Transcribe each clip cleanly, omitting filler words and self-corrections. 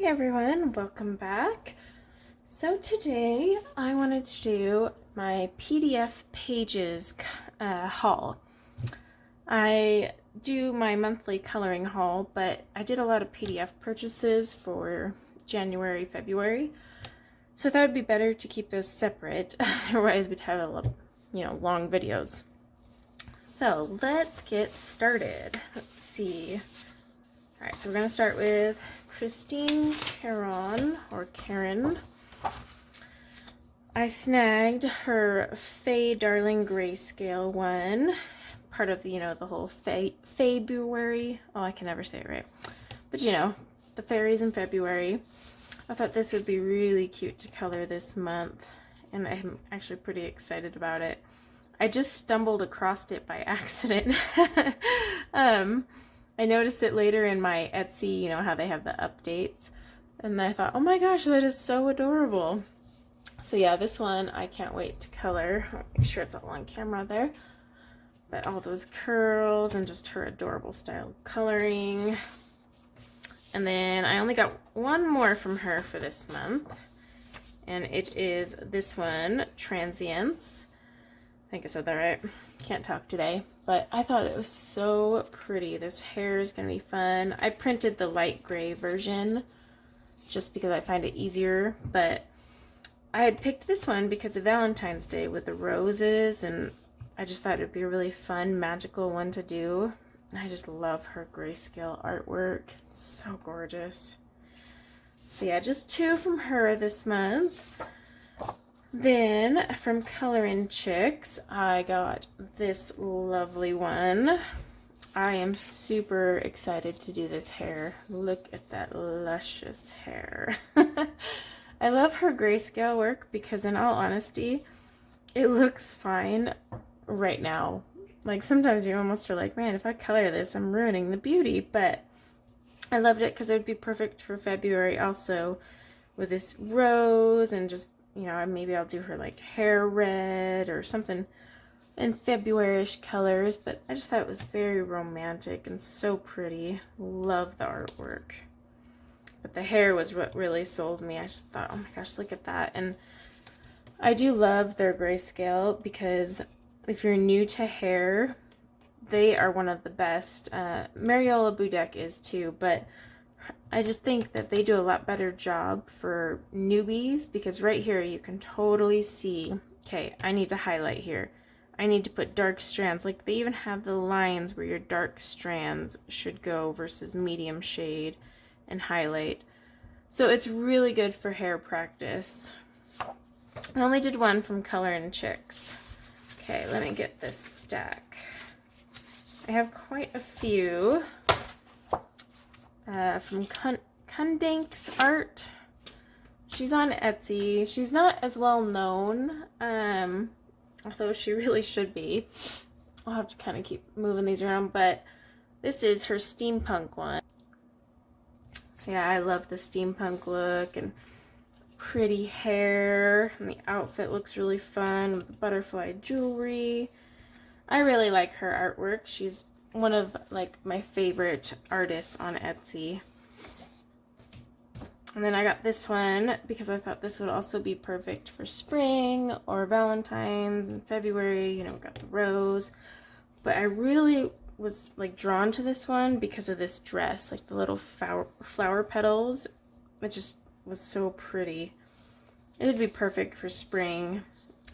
Hey everyone, welcome back. So today I wanted to do my PDF Pages haul. I do my monthly coloring haul, but I did a lot of PDF purchases for January, February. So I thought it'd be better to keep those separate, otherwise we'd have a lot, long videos. So let's get started. Let's see. Alright, so we're going to start with Christine Caron, or Karen. I snagged her Faye Darling Grayscale one, part of, the whole February. Oh, I can never say it right. But the fairies in February. I thought this would be really cute to color this month, and I'm actually pretty excited about it. I just stumbled across it by accident. I noticed it later in my Etsy, how they have the updates. And I thought, oh my gosh, that is so adorable. So yeah, this one I can't wait to color. I'll make sure it's all on camera there. But all those curls and just her adorable style of coloring. And then I only got one more from her for this month. And it is this one, Transience. I think I said that right. Can't talk today. But I thought it was so pretty. This hair is going to be fun. I printed the light gray version just because I find it easier. But I had picked this one because of Valentine's Day with the roses. And I just thought it would be a really fun, magical one to do. I just love her grayscale artwork. It's so gorgeous. So yeah, just two from her this month. Then from Colorin' Chicks, I got this lovely one. I am super excited to do this hair. Look at that luscious hair. I love her grayscale work because, in all honesty, it looks fine right now. Like, sometimes you almost are like, man, if I color this, I'm ruining the beauty. But I loved it because it would be perfect for February also, with this rose and just, maybe I'll do her like hair red or something in February-ish colors. But I just thought it was very romantic and so pretty. Love the artwork. But the hair was what really sold me. I just thought, oh my gosh, look at that. And I do love their grayscale because if you're new to hair, they are one of the best. Mariella Budek is too, but I just think that they do a lot better job for newbies because right here you can totally see, okay, I need to highlight here. I need to put dark strands. Like, they even have the lines where your dark strands should go versus medium shade and highlight. So it's really good for hair practice. I only did one from Colorin' Chicks. Okay, let me get this stack. I have quite a few. From Kundank's Art. She's on Etsy. She's not as well known, although she really should be. I'll have to kind of keep moving these around, but this is her steampunk one. So yeah, I love the steampunk look and pretty hair, and the outfit looks really fun with the butterfly jewelry. I really like her artwork. She's one of my favorite artists on Etsy. And then I got this one because I thought this would also be perfect for spring or Valentine's in February. We got the rose. But I really was drawn to this one because of this dress, like the little flower petals. It just was so pretty. It would be perfect for spring.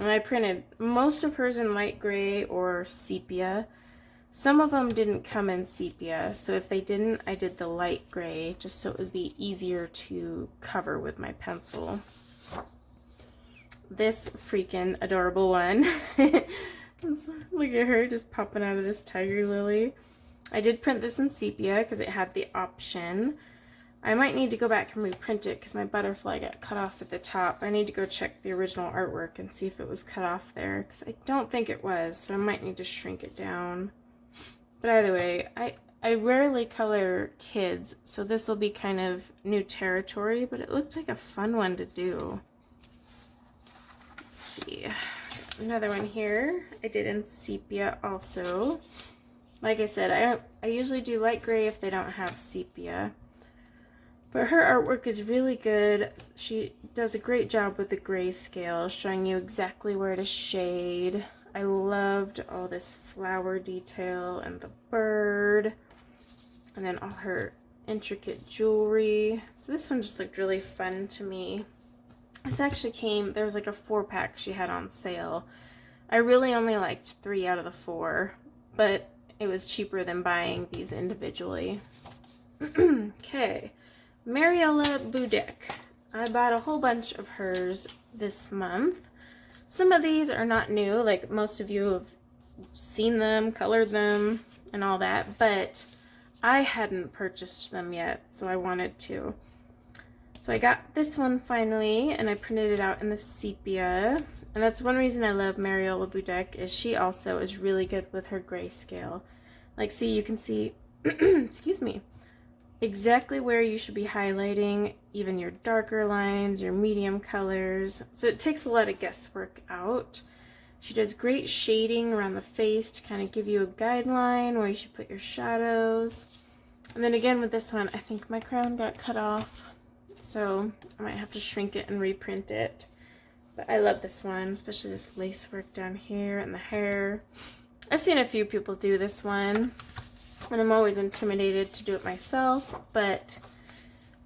And I printed most of hers in light gray or sepia. Some of them didn't come in sepia, so if they didn't, I did the light gray just so it would be easier to cover with my pencil. This freaking adorable one. Look at her just popping out of this tiger lily. I did print this in sepia because it had the option. I might need to go back and reprint it because my butterfly got cut off at the top. I need to go check the original artwork and see if it was cut off there because I don't think it was, so I might need to shrink it down. But either way, I rarely color kids, so this will be kind of new territory, but it looked like a fun one to do. Let's see. Another one here. I did in sepia also. Like I said, I usually do light gray if they don't have sepia. But her artwork is really good. She does a great job with the grayscale, showing you exactly where to shade. I loved all this flower detail and the bird, and then all her intricate jewelry. So this one just looked really fun to me. This actually came, there was like a 4-pack she had on sale. I really only liked 3 out of the 4, but it was cheaper than buying these individually. Okay. Mariella Budek. I bought a whole bunch of hers this month. Some of these are not new, like most of you have seen them, colored them, and all that, but I hadn't purchased them yet, so I wanted to. So I got this one finally, and I printed it out in the sepia. And that's one reason I love Mariella Budek, is she also is really good with her grayscale. Like, see, you can see, excuse me, exactly where you should be highlighting, even your darker lines, your medium colors. So it takes a lot of guesswork out. She does great shading around the face to kind of give you a guideline where you should put your shadows. And then again with this one, I think my crown got cut off, so I might have to shrink it and reprint it. But I love this one, especially this lace work down here and the hair. I've seen a few people do this one, and I'm always intimidated to do it myself, but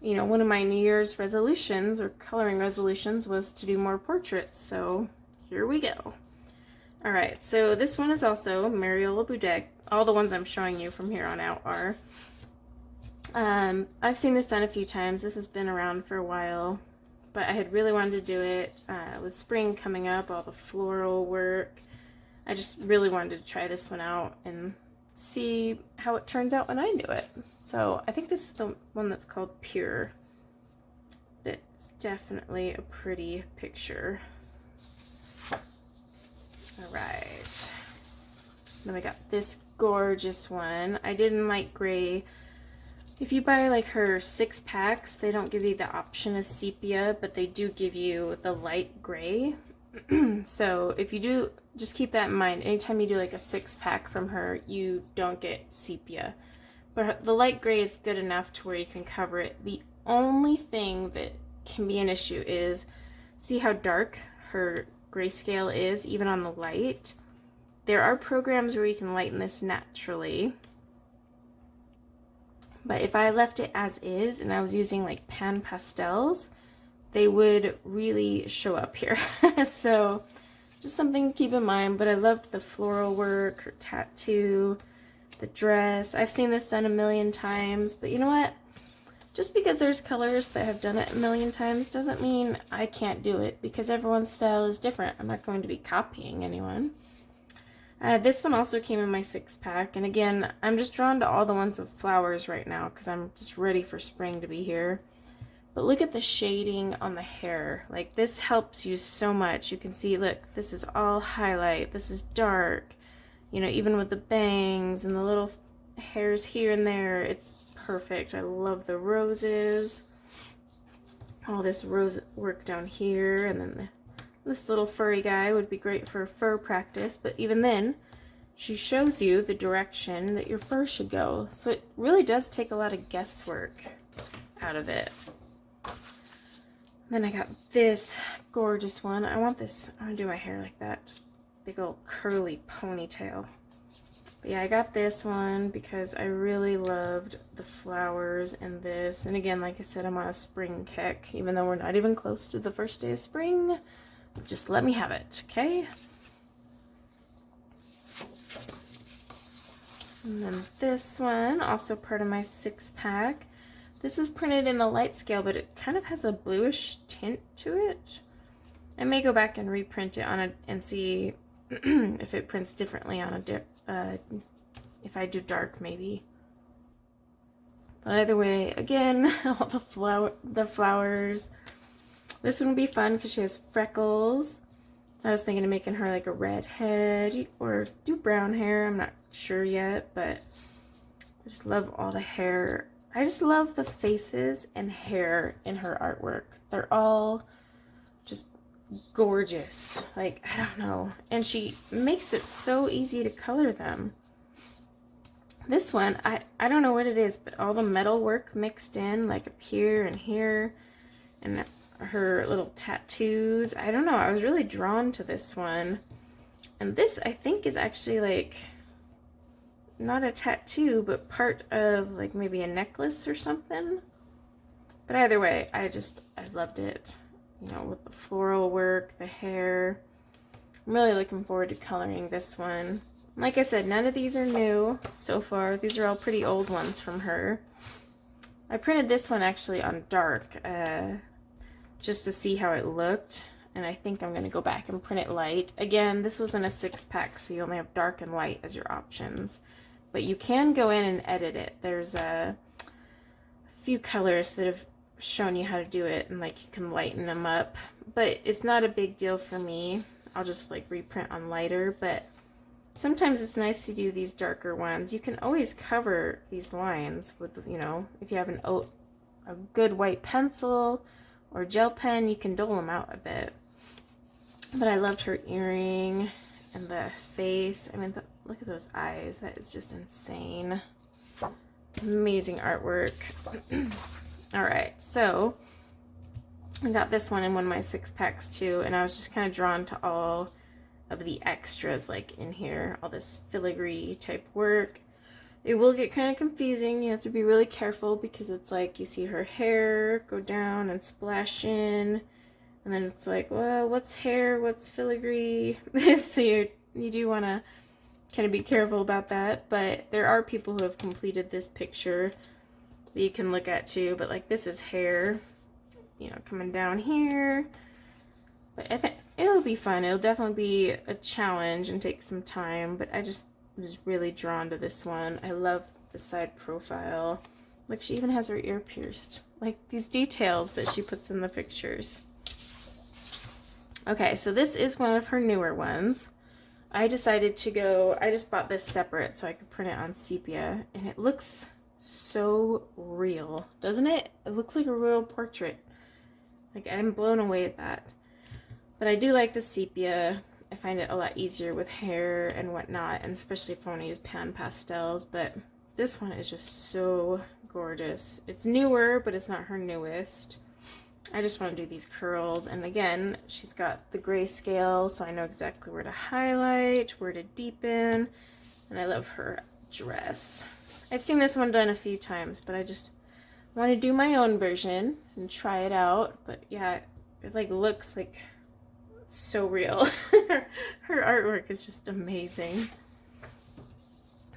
you know, one of my New Year's resolutions or coloring resolutions was to do more portraits, so here we go. Alright, so this one is also Mariella Budek. All the ones I'm showing you from here on out are. I've seen this done a few times. This has been around for a while, but I had really wanted to do it with spring coming up, all the floral work. I just really wanted to try this one out and see how it turns out when I do it. So I think this is the one that's called Pure. It's definitely a pretty picture. Alright. Then we got this gorgeous one. I didn't like gray. If you buy like her 6 packs, they don't give you the option of sepia, but they do give you the light gray. So if you do, just keep that in mind. Anytime you do like a 6-pack from her, you don't get sepia. But the light gray is good enough to where you can cover it. The only thing that can be an issue is, see how dark her grayscale is, even on the light? There are programs where you can lighten this naturally. But if I left it as is and I was using like pan pastels, they would really show up here. So just something to keep in mind. But I loved the floral work, her tattoo, the dress. I've seen this done a million times, but you know what? Just because there's colors that have done it a million times doesn't mean I can't do it, because everyone's style is different. I'm not going to be copying anyone. This one also came in my 6-pack, and again, I'm just drawn to all the ones with flowers right now because I'm just ready for spring to be here. But look at the shading on the hair. Like, this helps you so much. You can see, look, this is all highlight. This is dark. You know, even with the bangs and the little hairs here and there, it's perfect. I love the roses. All this rose work down here, and then this little furry guy would be great for fur practice, but even then, she shows you the direction that your fur should go. So it really does take a lot of guesswork out of it. Then I got this gorgeous one. I want this, I want to do my hair like that, just big old curly ponytail. But yeah, I got this one because I really loved the flowers in this. And again, like I said, I'm on a spring kick, even though we're not even close to the first day of spring. Just let me have it, okay? And then this one, also part of my 6-pack. This was printed in the light scale, but it kind of has a bluish tint to it. I may go back and reprint it on a and see if it prints differently on a if I do dark maybe. But either way, again, all the flowers. This one would be fun because she has freckles. So I was thinking of making her like a red head or do brown hair. I'm not sure yet, but I just love all the hair. I just love the faces and hair in her artwork. They're all just gorgeous. Like, I don't know. And she makes it so easy to color them. This one, I don't know what it is, but all the metal work mixed in, like up here and here, and her little tattoos. I don't know, I was really drawn to this one. And this, I think, is actually like not a tattoo, but part of like maybe a necklace or something. But either way, I loved it. You know, with the floral work, the hair. I'm really looking forward to coloring this one. Like I said, none of these are new so far. These are all pretty old ones from her. I printed this one actually on dark, just to see how it looked. And I think I'm going to go back and print it light. Again, this wasn't a 6-pack, so you only have dark and light as your options. But you can go in and edit it. There's a few colors that have shown you how to do it, and like you can lighten them up. But it's not a big deal for me. I'll just like reprint on lighter, but sometimes it's nice to do these darker ones. You can always cover these lines with, you know, if you have a good white pencil or gel pen, you can dull them out a bit. But I loved her earring and the face. I mean, look at those eyes. That is just insane. Amazing artwork. All right, so I got this one in one of my 6-packs too, and I was just kind of drawn to all of the extras like in here, all this filigree type work. It will get kind of confusing. You have to be really careful because it's like you see her hair go down and splash in, and then it's like, well, what's hair, what's filigree? So you do want to kind of be careful about that. But there are people who have completed this picture that you can look at too. But like this is hair, you know, coming down here. But I think it'll be fun. It'll definitely be a challenge and take some time, but I just was really drawn to this one. I love the side profile. Look, she even has her ear pierced. Like these details that she puts in the pictures. Okay, so this is one of her newer ones. I decided to go, I just bought this separate so I could print it on sepia, and it looks so real, doesn't it? It looks like a real portrait. Like, I'm blown away at that. But I do like the sepia. I find it a lot easier with hair and whatnot, and especially if I want to use pan pastels. But this one is just so gorgeous. It's newer, but it's not her newest. I just want to do these curls, and again, she's got the grayscale, so I know exactly where to highlight, where to deepen, and I love her dress. I've seen this one done a few times, but I just want to do my own version and try it out. But yeah, it like looks like so real. Her artwork is just amazing.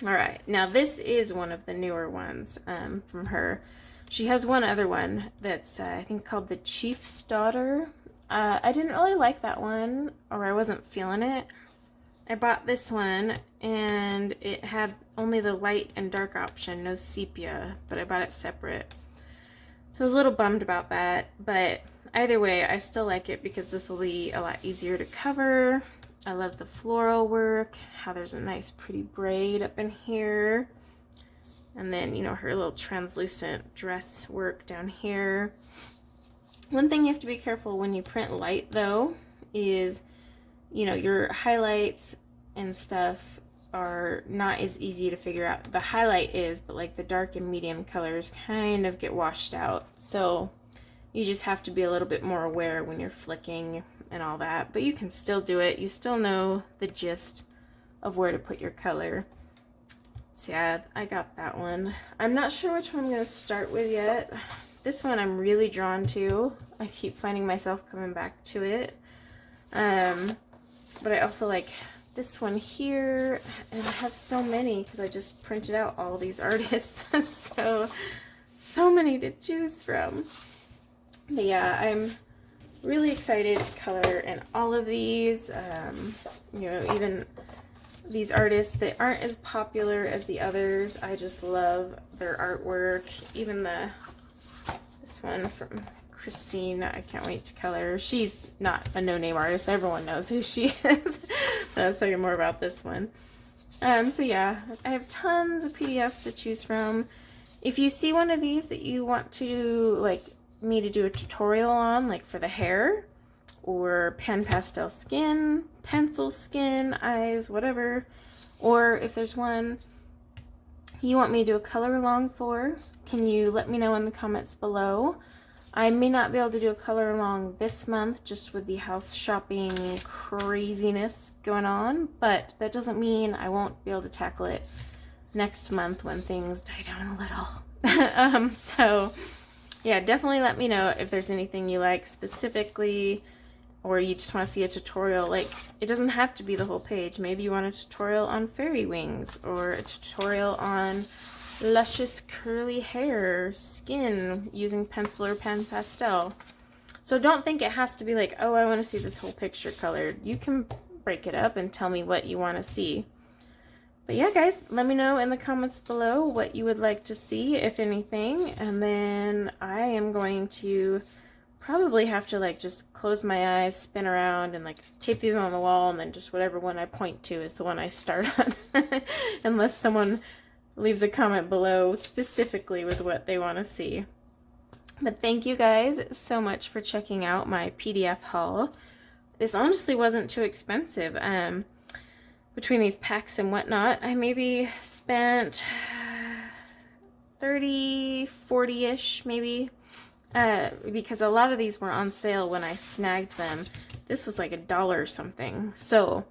All right, now this is one of the newer ones from her. She has one other one that's I think called The Chief's Daughter. I didn't really like that one, or I wasn't feeling it. I bought this one and it had only the light and dark option, no sepia, but I bought it separate. So I was a little bummed about that, but either way, I still like it because this will be a lot easier to cover. I love the floral work, how there's a nice pretty braid up in here. And then, you know, her little translucent dress work down here. One thing you have to be careful when you print light, though, is, you know, your highlights and stuff are not as easy to figure out. The highlight is, but like the dark and medium colors kind of get washed out. So you just have to be a little bit more aware when you're flicking and all that. But you can still do it. You still know the gist of where to put your color. So yeah, I got that one. I'm not sure which one I'm going to start with yet. This one I'm really drawn to. I keep finding myself coming back to it. But I also like this one here, and I have so many because I just printed out all these artists. so many to choose from. But yeah, I'm really excited to color in all of these. You know, even these artists that aren't as popular as the others, I just love their artwork. Even this one from Christine, I can't wait to color. She's not a no-name artist, everyone knows who she is. But I was talking more about this one. So yeah, I have tons of PDFs to choose from. If you see one of these that you want to, like, me to do a tutorial on, like for the hair, or pan pastel skin, pencil skin, eyes, whatever, or if there's one you want me to do a color along for, can you let me know in the comments below? I may not be able to do a color along this month just with the house shopping craziness going on, but that doesn't mean I won't be able to tackle it next month when things die down a little. So yeah, definitely let me know if there's anything you like specifically, or you just want to see a tutorial. Like, it doesn't have to be the whole page. Maybe you want a tutorial on fairy wings, or a tutorial on luscious curly hair, skin, using pencil or pen pastel. So don't think it has to be like, oh, I want to see this whole picture colored. You can break it up and tell me what you want to see. But yeah, guys, let me know in the comments below what you would like to see, if anything. And then I am going to probably have to like just close my eyes, spin around, and like tape these on the wall, and then just whatever one I point to is the one I start on. Unless someone leaves a comment below specifically with what they want to see. But thank you guys so much for checking out my PDF haul. This honestly wasn't too expensive. Between these packs and whatnot, I maybe spent 30, 40-ish maybe, because a lot of these were on sale when I snagged them. This was like $1 or something. So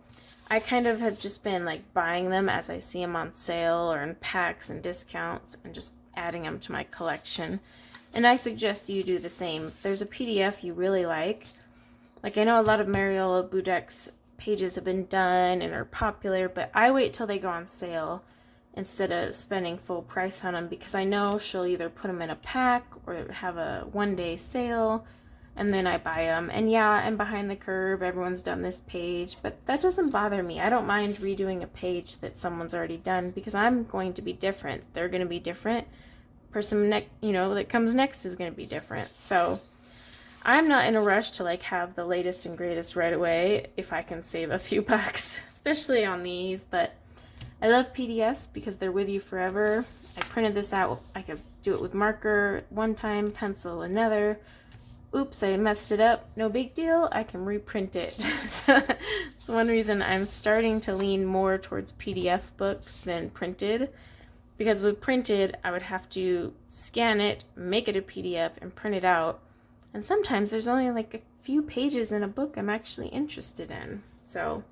I kind of have just been like buying them as I see them on sale or in packs and discounts, and just adding them to my collection. And I suggest you do the same. If there's a PDF you really like I know a lot of Mariella Budek's pages have been done and are popular, but I wait till they go on sale instead of spending full price on them, because I know she'll either put them in a pack or have a one-day sale, and then I buy them. And yeah, I'm behind the curve, everyone's done this page, but that doesn't bother me. I don't mind redoing a page that someone's already done, because I'm going to be different. They're going to be different. Person that comes next is going to be different. So I'm not in a rush to like have the latest and greatest right away if I can save a few bucks, especially on these. But I love PDFs because they're with you forever. I printed this out. I could do it with marker one time, pencil another. Oops, I messed it up. No big deal. I can reprint it. So that's one reason I'm starting to lean more towards PDF books than printed. Because with printed, I would have to scan it, make it a PDF, and print it out. And sometimes there's only like a few pages in a book I'm actually interested in. So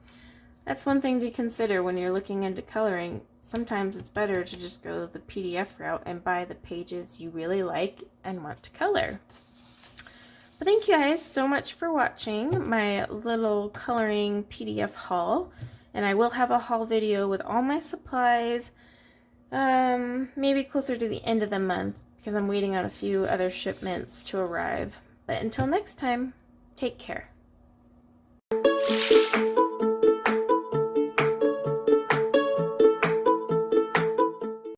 that's one thing to consider when you're looking into coloring. Sometimes it's better to just go the PDF route and buy the pages you really like and want to color. But thank you guys so much for watching my little coloring PDF haul. And I will have a haul video with all my supplies, maybe closer to the end of the month, because I'm waiting on a few other shipments to arrive. But until next time, take care.